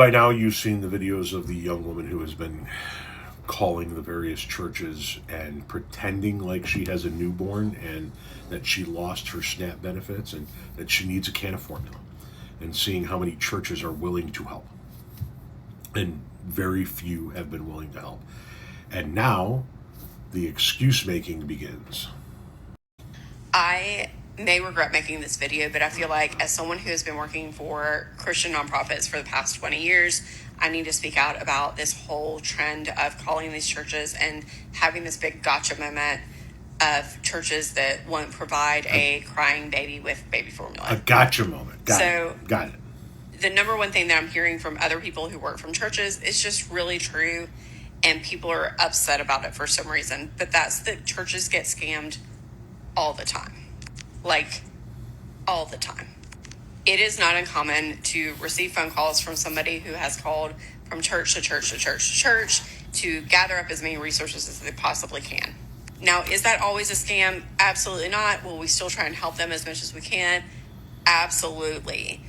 By now, you've seen the videos of the young woman who has been calling the various churches and pretending like she has a newborn and that she lost her SNAP benefits and that she needs a can of formula, and seeing how many churches are willing to help. And very few have been willing to help. And now the excuse making begins. I may regret making this video, but I feel like as someone who has been working for Christian nonprofits for the past 20 years, I need to speak out about this whole trend of calling these churches and having this big gotcha moment of churches that won't provide a crying baby with baby formula. A gotcha moment. Got it. The number one thing that I'm hearing from other people who work from churches is just really true, and people are upset about it for some reason. But that's that churches get scammed all the time. Like, all the time. It is not uncommon to receive phone calls from somebody who has called from church to church to church to church to gather up as many resources as they possibly can. Now, is that always a scam? Absolutely not. Will we still try and help them as much as we can? Absolutely.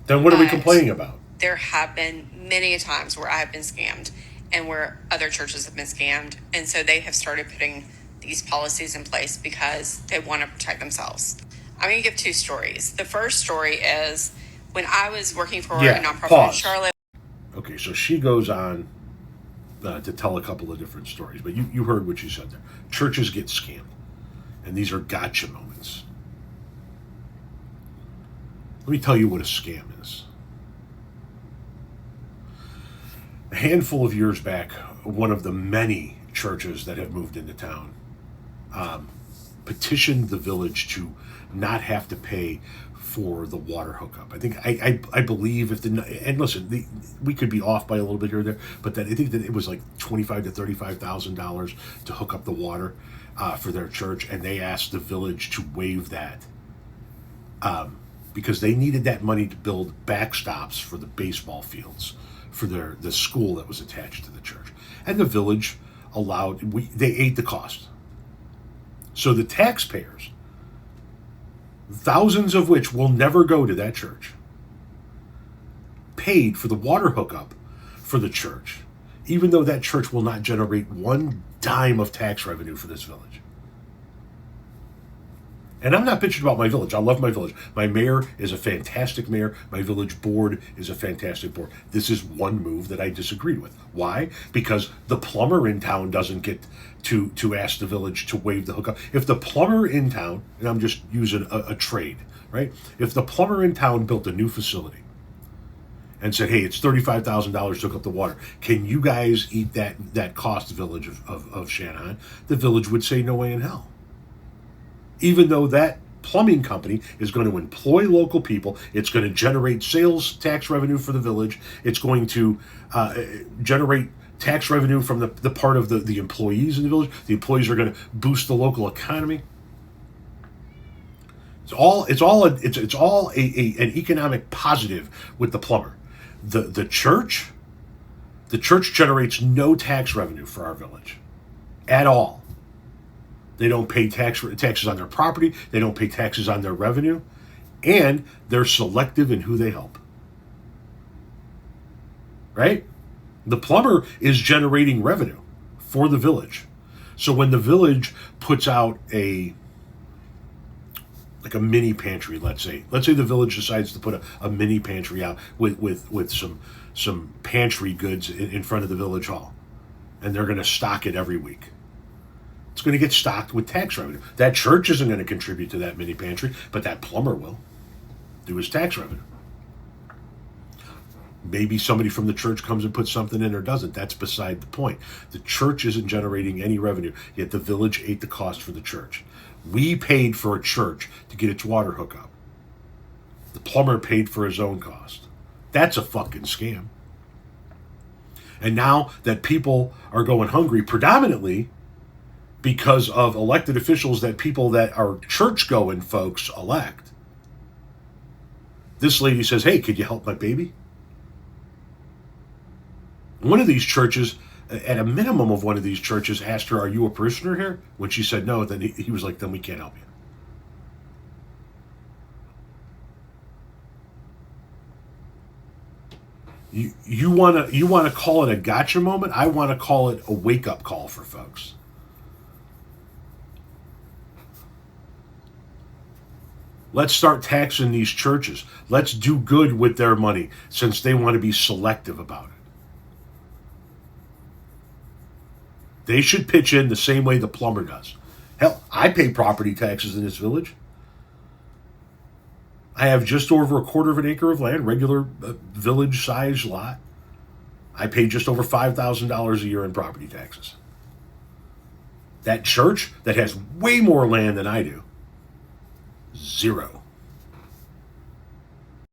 Then what are we complaining about? There have been many times where I have been scammed and where other churches have been scammed. And so they have started putting these policies in place because they want to protect themselves. I'm going to give two stories. The first story is when I was working for a nonprofit in Charlotte. Okay, so she goes on to tell a couple of different stories, but you heard what she said there. Churches get scammed, and these are gotcha moments. Let me tell you what a scam is. A handful of years back, one of the many churches that have moved into town petitioned the village to not have to pay for the water hookup. I think I believe and listen, we could be off by a little bit here or there, but I think that it was like $25,000 to $35,000 to hook up the water for their church, and they asked the village to waive that because they needed that money to build backstops for the baseball fields for the school that was attached to the church, and the village they ate the cost. So the taxpayers, thousands of which will never go to that church, paid for the water hookup for the church, even though that church will not generate one dime of tax revenue for this village. And I'm not bitching about my village. I love my village. My mayor is a fantastic mayor. My village board is a fantastic board. This is one move that I disagreed with. Why? Because the plumber in town doesn't get to ask the village to waive the hookup. If the plumber in town, and I'm just using a trade, right? If the plumber in town built a new facility and said, hey, it's $35,000 to hook up the water, can you guys eat that cost, village of Shanahan? The village would say no way in hell. Even though that plumbing company is going to employ local people, it's going to generate sales tax revenue for the village, it's going to generate tax revenue from the part of the employees in the village. The employees are going to boost the local economy. It's all an economic positive with the plumber. The church generates no tax revenue for our village at all. They don't pay taxes on their property. They don't pay taxes on their revenue. And they're selective in who they help. Right? The plumber is generating revenue for the village. So when the village puts out a mini pantry, let's say the village decides to put a mini pantry out with some pantry goods in front of the village hall, and they're going to stock it every week. It's going to get stocked with tax revenue. That church isn't going to contribute to that mini pantry, but that plumber will do his tax revenue. Maybe somebody from the church comes and puts something in or doesn't. That's beside the point. The church isn't generating any revenue, yet the village ate the cost for the church. We paid for a church to get its water hookup. The plumber paid for his own cost. That's a fucking scam. And now that people are going hungry, predominantly because of elected officials that people that are church-going folks elect. This lady says, hey, could you help my baby? One of these churches, at a minimum of one of these churches, asked her, are you a parishioner here? When she said no, then he was like, then we can't help you. You wanna call it a gotcha moment? I want to call it a wake up call for folks. Let's start taxing these churches. Let's do good with their money since they want to be selective about it. They should pitch in the same way the plumber does. Hell, I pay property taxes in this village. I have just over a quarter of an acre of land, regular village size lot. I pay just over $5,000 a year in property taxes. That church that has way more land than I do, 0.